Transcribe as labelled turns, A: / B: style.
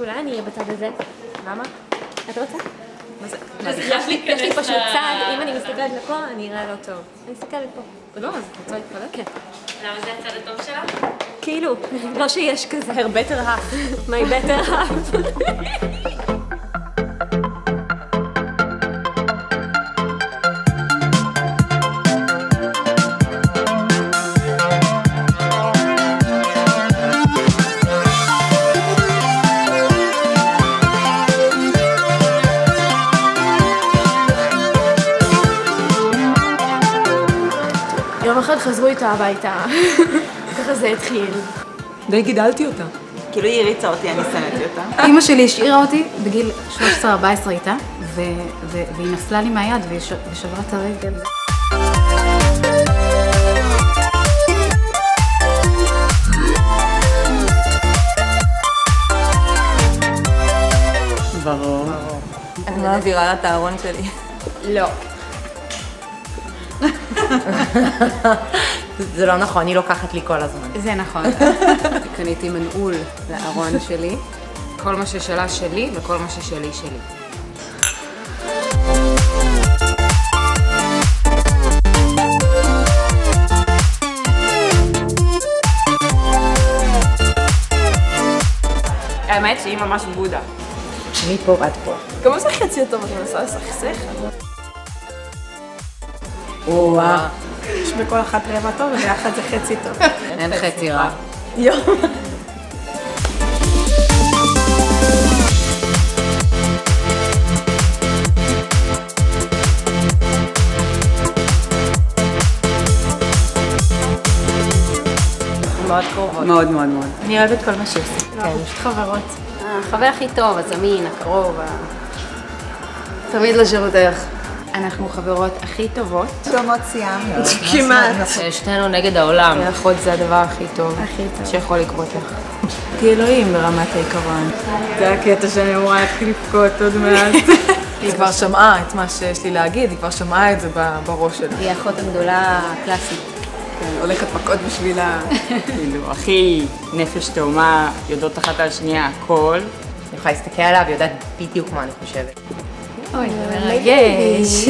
A: אולי אני אהיה בצד הזה.
B: למה?
A: את רוצה?
B: מה זה?
A: יש לי פשוט צד, אם אני מסתכלת לפה, אני אראה לא טוב. אני מסתכלת פה.
B: לא, אז את רוצה להתחלק?
A: כן.
C: למה זה הצד הטוב שלך?
A: כאילו, לא שיש כזה.
B: Her better half.
A: My better half. יום אחד חזרו איתה הביתה, ככה זה התחיל.
B: די גידלתי אותה.
D: כאילו היא הריצה אותי, אני שנאתי אותה.
E: אמא שלי השאירה אותי בגיל 13-14 איתה, והיא נפלה לי מהיד ושברה את הרגל.
D: ברור. אני מעבירה לה את הארון שלי.
A: לא.
F: זה לא נכון, היא לוקחת לי כל הזמן.
E: זה נכון. קניתי מנעול לארון שלי. כל מה ששלה שלי וכל מה ששלי שלי.
B: האמת שהיא ממש בודה.
F: מפה עד פה.
B: גם זה חצי יותר, את מנסה לסכסך.
F: וואה.
B: יש בכל אחת רבע טוב וביחד זה חצי טוב.
E: אין חצי רע.
B: יום.
F: מאוד קרובות.
D: מאוד מאוד מאוד.
F: אני אוהבת כל מה שעושה.
A: כן, פשוט חברות.
E: החבר הכי טוב, הזמין, הקרוב, תמיד לשירותך. אנחנו חברות הכי טובות.
D: דומות סיימנו.
B: כמעט.
F: שתינו נגד העולם.
E: אחות זה הדבר הכי טוב שיכול לקרות לך.
D: כאלוהים ברמת העיקרון. זה הקטע שאני אמורה להתחיל לבכות עוד מעט.
B: היא כבר שמעה את מה שיש לי להגיד, היא כבר שמעה את זה בראש שלי.
E: היא האחות הגדולה הקלאסית.
D: הולכת מכות בשבילה.
G: כאילו, הכי נפש תאומה, יודעות אחת על שנייה הכל.
F: אני יכולה להסתכל עליו ויודעת בדיוק מה אני חושבת.
E: אוי, זה מרגש.